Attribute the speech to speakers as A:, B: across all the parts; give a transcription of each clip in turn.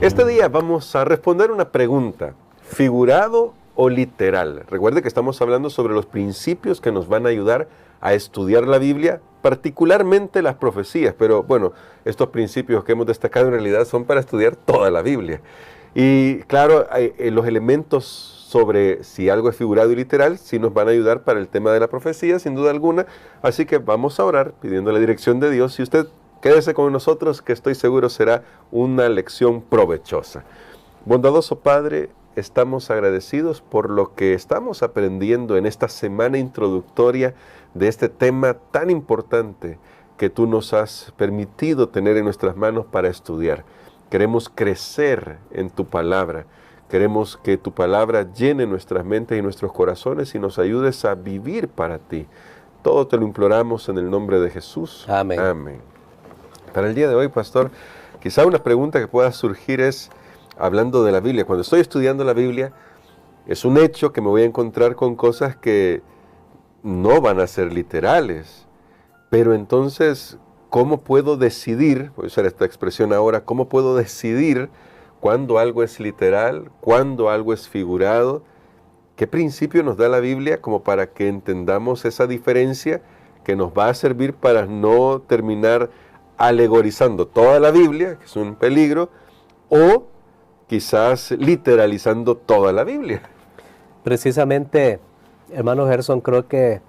A: Este día vamos a responder una pregunta, ¿figurado o literal? Recuerde que estamos hablando sobre los principios que nos van a ayudar a estudiar la Biblia, particularmente las profecías, pero bueno, estos principios que hemos destacado en realidad son para estudiar toda la Biblia. Y claro, los elementos sobre si algo es figurado y literal sí nos van a ayudar para el tema de la profecía, sin duda alguna, así que vamos a orar pidiendo la dirección de Dios y usted quédese con nosotros, que estoy seguro será una lección provechosa. Bondadoso Padre, estamos agradecidos por lo que estamos aprendiendo en esta semana introductoria de este tema tan importante que tú nos has permitido tener en nuestras manos para estudiar. Queremos crecer en tu palabra. Queremos que tu palabra llene nuestras mentes y nuestros corazones y nos ayudes a vivir para ti. Todo te lo imploramos en el nombre de Jesús.
B: Amén.
A: Amén. Para el día de hoy, pastor, quizá una pregunta que pueda surgir es, hablando de la Biblia, cuando estoy estudiando la Biblia, es un hecho que me voy a encontrar con cosas que no van a ser literales, pero entonces, ¿cómo puedo decidir, voy a usar esta expresión ahora, cómo puedo decidir cuándo algo es literal, cuándo algo es figurado? ¿Qué principio nos da la Biblia como para que entendamos esa diferencia que nos va a servir para no terminar alegorizando toda la Biblia, que es un peligro, o quizás literalizando toda la Biblia?
B: Precisamente, hermano Gerson, creo que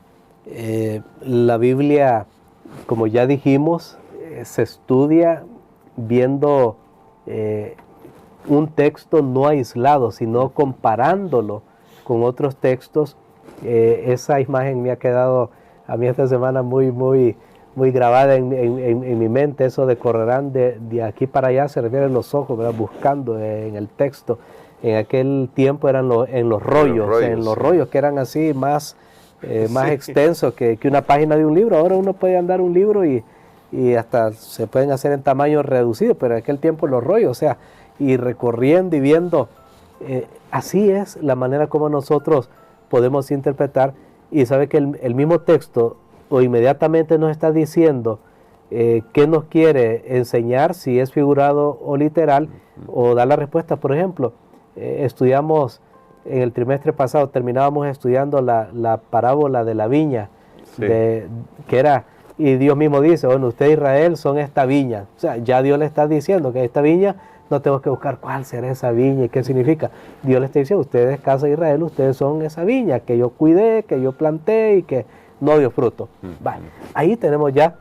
B: la Biblia, como ya dijimos, se estudia viendo un texto no aislado, sino comparándolo con otros textos. Esa imagen me ha quedado a mí esta semana muy grabada en mi mente, eso de correrán de aquí para allá, se refiere a los ojos, ¿verdad? Buscando en el texto. En aquel tiempo eran en los rollos que eran así más extensos que una página de un libro. Ahora uno puede andar un libro y hasta se pueden hacer en tamaño reducido, pero en aquel tiempo los rollos, o sea, y recorriendo y viendo. Así es la manera como nosotros podemos interpretar, y sabe que el mismo texto o inmediatamente nos está diciendo qué nos quiere enseñar, si es figurado o literal, o dar la respuesta. Por ejemplo, estudiamos en el trimestre pasado, terminábamos estudiando la parábola de la viña, sí, que era, y Dios mismo dice, bueno, usted Israel son esta viña. O sea, ya Dios le está diciendo que esta viña, no tengo que buscar cuál será esa viña y qué significa. Dios le está diciendo, ustedes, casa de Israel, ustedes son esa viña que yo cuidé, que yo planté y que no dio fruto. Vale, ahí tenemos ya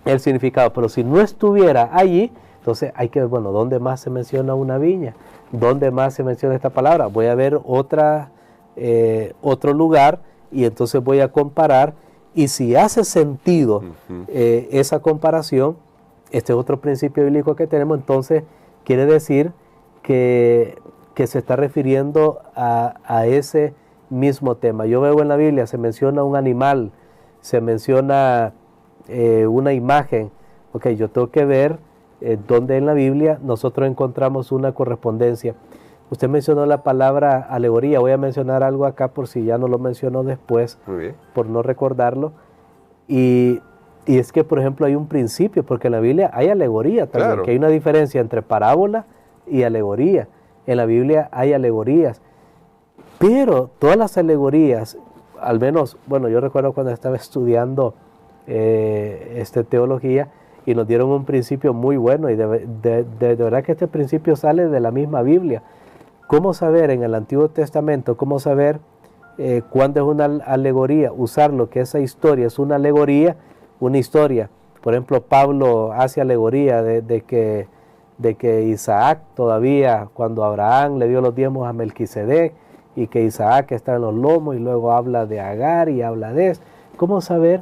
B: el significado, pero si no estuviera allí, entonces hay que ver, bueno, ¿dónde más se menciona una viña? ¿Dónde más se menciona esta palabra? Voy a ver otro lugar y entonces voy a comparar, y si hace sentido esa comparación, este otro principio bíblico que tenemos, entonces quiere decir que se está refiriendo a ese mismo tema. Yo veo en la Biblia, se menciona un animal, se menciona una imagen. Ok, yo tengo que ver dónde en la Biblia nosotros encontramos una correspondencia. Usted mencionó la palabra alegoría. Voy a mencionar algo acá por si ya no lo mencionó después, por no recordarlo. Y es que, por ejemplo, hay un principio, porque en la Biblia hay alegoría también, claro, que hay una diferencia entre parábola y alegoría. En la Biblia hay alegorías. Pero todas las alegorías, al menos, bueno, yo recuerdo cuando estaba estudiando teología, y nos dieron un principio muy bueno, y de verdad que este principio sale de la misma Biblia. ¿Cómo saber en el Antiguo Testamento, cómo saber cuándo es una alegoría? Usar lo que esa historia es una alegoría, una historia. Por ejemplo, Pablo hace alegoría de que Isaac todavía, cuando Abraham le dio los diezmos a Melquisedec, y que Isaac está en los lomos, y luego habla de Agar y habla de eso. ¿Cómo saber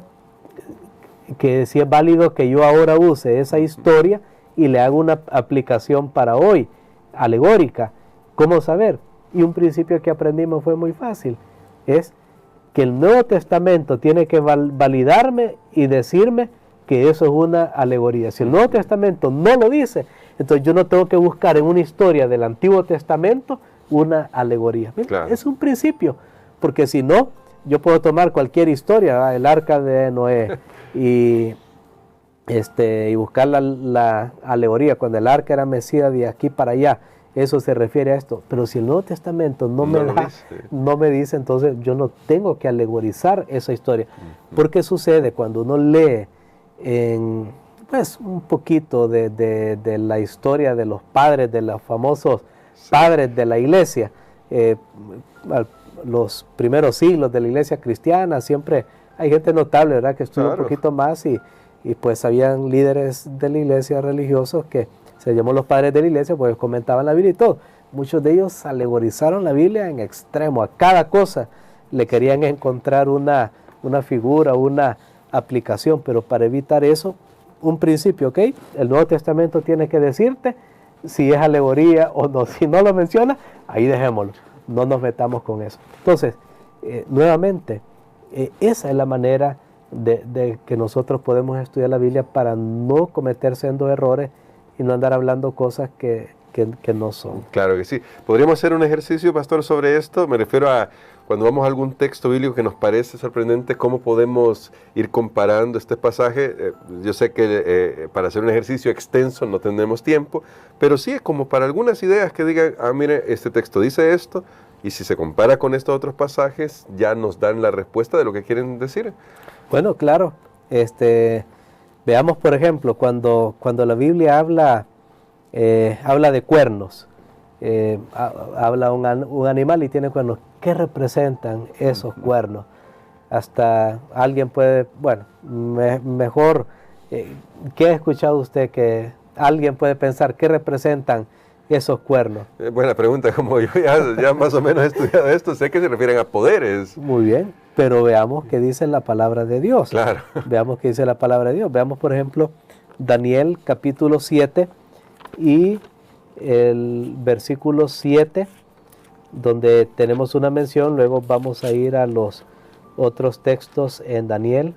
B: que si es válido que yo ahora use esa historia y le hago una aplicación para hoy, alegórica? ¿Cómo saber? Y un principio que aprendimos fue muy fácil, es que el Nuevo Testamento tiene que validarme y decirme que eso es una alegoría. Si el Nuevo Testamento no lo dice, entonces yo no tengo que buscar en una historia del Antiguo Testamento una alegoría. Claro. Es un principio, porque si no, yo puedo tomar cualquier historia, el arca de Noé, y y buscar la alegoría, cuando el arca era mecida de aquí para allá, eso se refiere a esto. Pero si el Nuevo Testamento no me dice, entonces yo no tengo que alegorizar esa historia. Porque sucede cuando uno lee pues un poquito de la historia de los padres, de los famosos padres de la iglesia, los primeros siglos de la iglesia cristiana, siempre hay gente notable, ¿verdad?, que estudia un poquito más y pues habían líderes de la iglesia religiosos que se llamó los padres de la iglesia, pues comentaban la Biblia y todo. Muchos de ellos alegorizaron la Biblia en extremo, a cada cosa le querían encontrar una figura, una aplicación, pero para evitar eso, un principio, ¿ok? El Nuevo Testamento tiene que decirte si es alegoría o no. Si no lo menciona, ahí dejémoslo, no nos metamos con eso. Entonces, nuevamente, esa es la manera de que nosotros podemos estudiar la Biblia para no cometer sendos errores y no andar hablando cosas que no son.
A: Claro que sí. ¿Podríamos hacer un ejercicio, pastor, sobre esto? Me refiero a cuando vamos a algún texto bíblico que nos parece sorprendente, ¿cómo podemos ir comparando este pasaje? Yo sé que para hacer un ejercicio extenso no tendremos tiempo, pero sí como para algunas ideas que digan, mire, este texto dice esto, y si se compara con estos otros pasajes, ya nos dan la respuesta de lo que quieren decir.
B: Bueno, claro. Veamos, por ejemplo, cuando la Biblia habla de cuernos, habla un animal y tiene cuernos. ¿Qué representan esos cuernos? Hasta alguien puede, bueno, mejor, ¿qué ha escuchado usted que alguien puede pensar qué representan esos cuernos?
A: Buena pregunta, como yo ya más o menos he estudiado esto, sé que se refieren a poderes.
B: Muy bien, pero veamos qué dice la palabra de Dios.
A: Claro.
B: Veamos qué dice la palabra de Dios. Veamos, por ejemplo, Daniel capítulo 7 y el versículo 7, donde tenemos una mención. Luego vamos a ir a los otros textos en Daniel,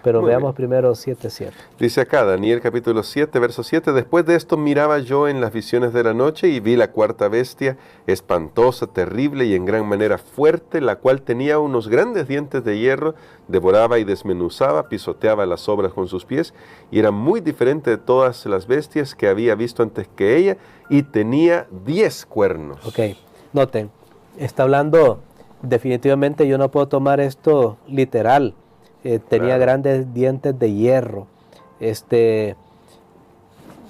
B: pero
A: Muy
B: veamos
A: bien.
B: primero 7:7.
A: Dice acá, Daniel capítulo 7, verso 7, después de esto miraba yo en las visiones de la noche y vi la cuarta bestia, espantosa, terrible y en gran manera fuerte, la cual tenía unos grandes dientes de hierro, devoraba y desmenuzaba, pisoteaba las obras con sus pies, y era muy diferente de todas las bestias que había visto antes que ella, y tenía 10 cuernos.
B: Ok, noten, está hablando, definitivamente yo no puedo tomar esto literal. Tenía
A: Claro.
B: grandes dientes de hierro.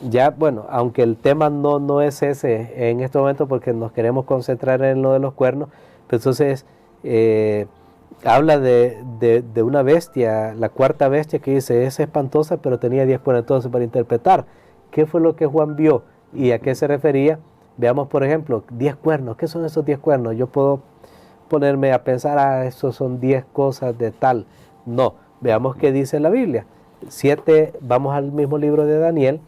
B: Ya, bueno, aunque el tema no es ese en este momento porque nos queremos concentrar en lo de los cuernos, pero entonces habla de una bestia, la cuarta bestia, que dice, es espantosa, pero tenía 10 cuernos. Entonces, para interpretar qué fue lo que Juan vio y a qué se refería, veamos, por ejemplo, 10 cuernos. ¿Qué son esos 10 cuernos? Yo puedo ponerme a pensar, esos son 10 cosas de tal. No, veamos qué dice la Biblia. 7, vamos al mismo libro de Daniel,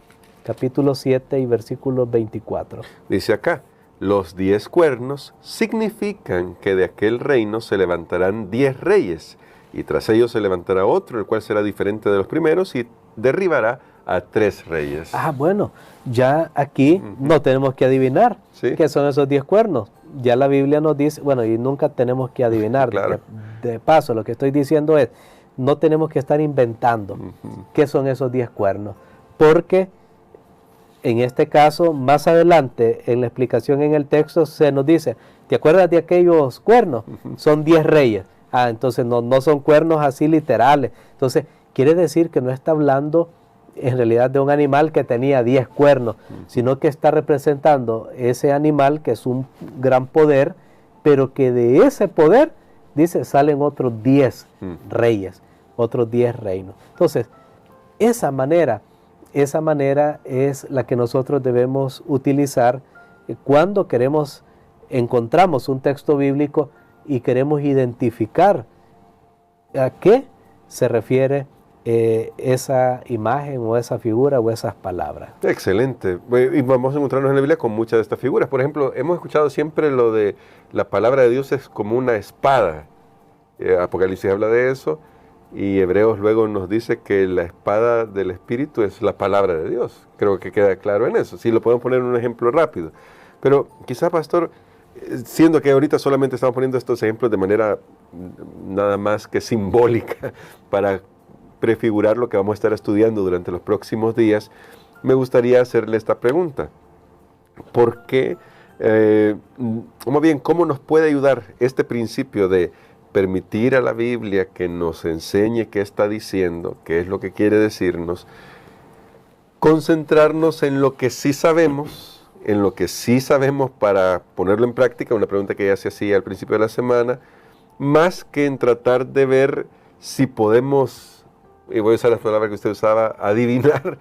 B: capítulo 7 y versículo 24.
A: Dice acá, los 10 cuernos significan que de aquel reino se levantarán 10 reyes, y tras ellos se levantará otro, el cual será diferente de los primeros, y derribará a 3 reyes.
B: Bueno, ya aquí no tenemos que adivinar qué son esos 10 cuernos. Ya la Biblia nos dice, bueno, y nunca tenemos que adivinar.
A: Claro.
B: De paso, lo que estoy diciendo es, no tenemos que estar inventando qué son esos 10 cuernos, porque en este caso, más adelante, en la explicación en el texto, se nos dice, ¿te acuerdas de aquellos cuernos? Son 10 reyes. Entonces no son cuernos así literales. Entonces, quiere decir que no está hablando en realidad de un animal que tenía 10 cuernos, sino que está representando ese animal que es un gran poder, pero que de ese poder, dice, salen otros 10 reyes, otros 10 reinos. Entonces, esa manera es la que nosotros debemos utilizar cuando encontramos un texto bíblico y queremos identificar a qué se refiere esa imagen o esa figura o esas palabras.
A: Excelente. Y vamos a encontrarnos en la Biblia con muchas de estas figuras. Por ejemplo, hemos escuchado siempre lo de la palabra de Dios es como una espada. Apocalipsis habla de eso, y Hebreos luego nos dice que la espada del Espíritu es la palabra de Dios. Creo que queda claro en eso. Sí, lo podemos poner en un ejemplo rápido. Pero quizá, pastor, siendo que ahorita solamente estamos poniendo estos ejemplos de manera nada más que simbólica para prefigurar lo que vamos a estar estudiando durante los próximos días, me gustaría hacerle esta pregunta. ¿Por qué, más bien, cómo nos puede ayudar este principio de permitir a la Biblia que nos enseñe qué está diciendo, qué es lo que quiere decirnos, concentrarnos en lo que sí sabemos, para ponerlo en práctica, una pregunta que ya se hacía al principio de la semana, más que en tratar de ver si podemos, y voy a usar la palabra que usted usaba, adivinar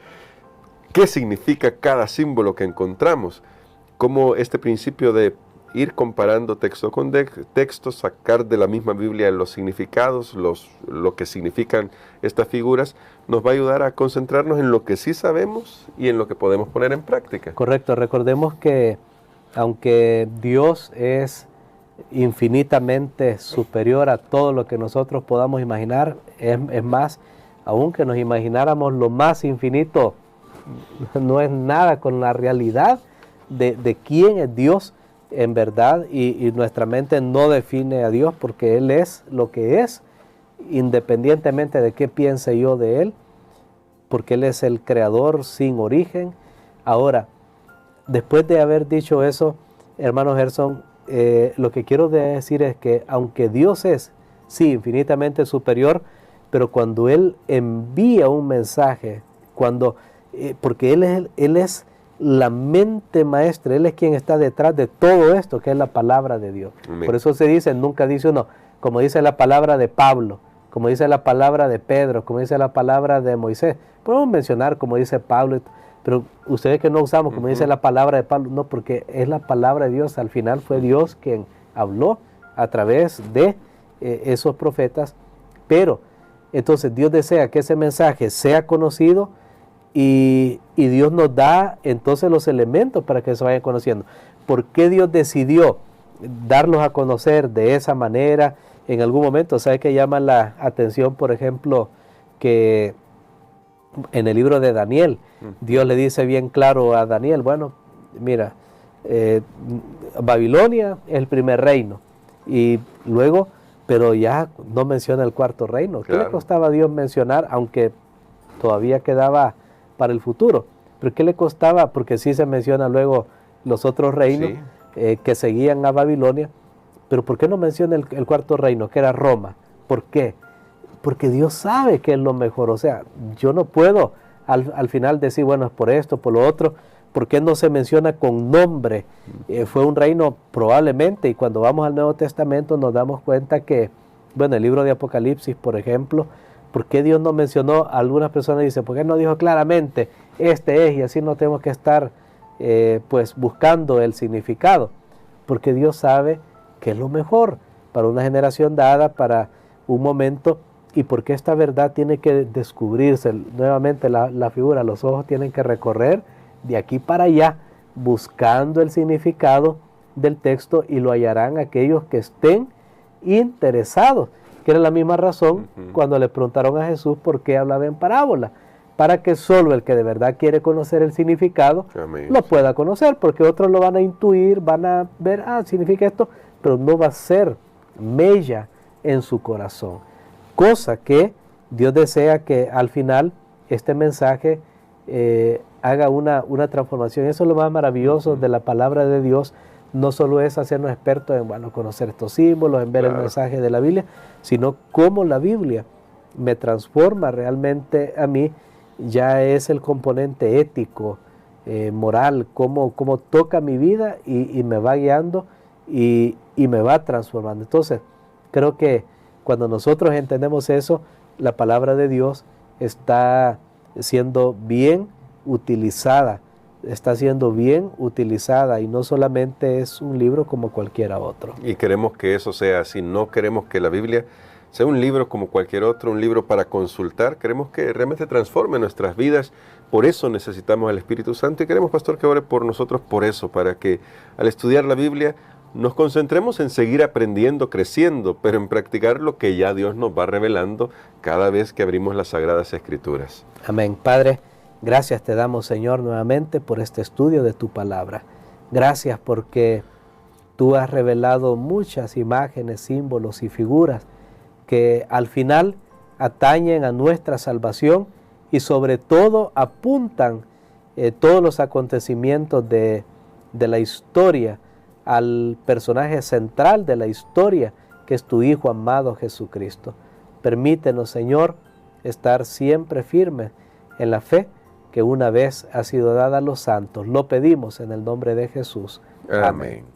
A: qué significa cada símbolo que encontramos, como este principio de ir comparando texto con texto, sacar de la misma Biblia los significados, lo que significan estas figuras, nos va a ayudar a concentrarnos en lo que sí sabemos y en lo que podemos poner en práctica.
B: Correcto, recordemos que aunque Dios es infinitamente superior a todo lo que nosotros podamos imaginar, es más, aunque nos imagináramos lo más infinito, no es nada con la realidad de quién es Dios en verdad, y nuestra mente no define a Dios porque Él es lo que es, independientemente de qué piense yo de Él, porque Él es el creador sin origen. Ahora, después de haber dicho eso, hermano Gerson, lo que quiero decir es que aunque Dios es, sí, infinitamente superior, pero cuando Él envía un mensaje, porque Él es la mente maestra, Él es quien está detrás de todo esto, que es la palabra de Dios. Amén. Por eso se dice, nunca dice uno, como dice la palabra de Pablo, como dice la palabra de Pedro, como dice la palabra de Moisés. Podemos mencionar como dice Pablo, pero ustedes que no usamos como dice la palabra de Pablo, no, porque es la palabra de Dios. Al final fue Dios quien habló a través de esos profetas, pero entonces Dios desea que ese mensaje sea conocido, y Dios nos da entonces los elementos para que se vayan conociendo. ¿Por qué Dios decidió darlos a conocer de esa manera en algún momento? ¿Sabe que llama la atención, por ejemplo, que en el libro de Daniel, Dios le dice bien claro a Daniel, bueno, mira, Babilonia es el primer reino, y luego, pero ya no menciona el cuarto reino. Claro. ¿Qué le costaba a Dios mencionar, aunque todavía quedaba para el futuro? ¿Pero qué le costaba? Porque sí se menciona luego los otros reinos, sí, que seguían a Babilonia, pero ¿por qué no menciona el cuarto reino, que era Roma? ¿Por qué? Porque Dios sabe que es lo mejor. O sea, yo no puedo al final decir, bueno, es por esto, por lo otro. ¿Por qué no se menciona con nombre? Fue un reino probablemente, y cuando vamos al Nuevo Testamento nos damos cuenta que, bueno, el libro de Apocalipsis, por ejemplo, ¿por qué Dios no mencionó? Algunas personas dicen, ¿por qué no dijo claramente, este es, y así no tenemos que estar pues buscando el significado? Porque Dios sabe que es lo mejor para una generación dada, para un momento, y porque esta verdad tiene que descubrirse. Nuevamente la figura, los ojos tienen que recorrer de aquí para allá, buscando el significado del texto, y lo hallarán aquellos que estén interesados, que era la misma razón cuando le preguntaron a Jesús por qué hablaba en parábola, para que solo el que de verdad quiere conocer el significado lo pueda conocer, porque otros lo van a intuir, van a ver, significa esto, pero no va a ser mella en su corazón. Cosa que Dios desea que al final este mensaje haga una transformación. Eso es lo más maravilloso de la palabra de Dios. No solo es hacernos expertos en conocer estos símbolos, en ver el mensaje de la Biblia, sino cómo la Biblia me transforma realmente a mí. Ya es el componente ético, moral, cómo toca mi vida y me va guiando y me va transformando. Entonces, creo que cuando nosotros entendemos eso, la palabra de Dios está siendo bien utilizada, y no solamente es un libro como cualquiera otro.
A: Y queremos que eso sea así. No queremos que la Biblia sea un libro como cualquier otro, un libro para consultar. Queremos que realmente transforme nuestras vidas. Por eso necesitamos al Espíritu Santo, y queremos, pastor, que ore por nosotros por eso, para que al estudiar la Biblia nos concentremos en seguir aprendiendo, creciendo, pero en practicar lo que ya Dios nos va revelando cada vez que abrimos las Sagradas Escrituras.
B: Amén. Padre, gracias te damos, Señor, nuevamente por este estudio de tu palabra. Gracias porque tú has revelado muchas imágenes, símbolos y figuras que al final atañen a nuestra salvación y sobre todo apuntan todos los acontecimientos de la historia al personaje central de la historia, que es tu Hijo amado Jesucristo. Permítenos, Señor, estar siempre firmes en la fe que una vez ha sido dada a los santos. Lo pedimos en el nombre de Jesús.
A: Amén.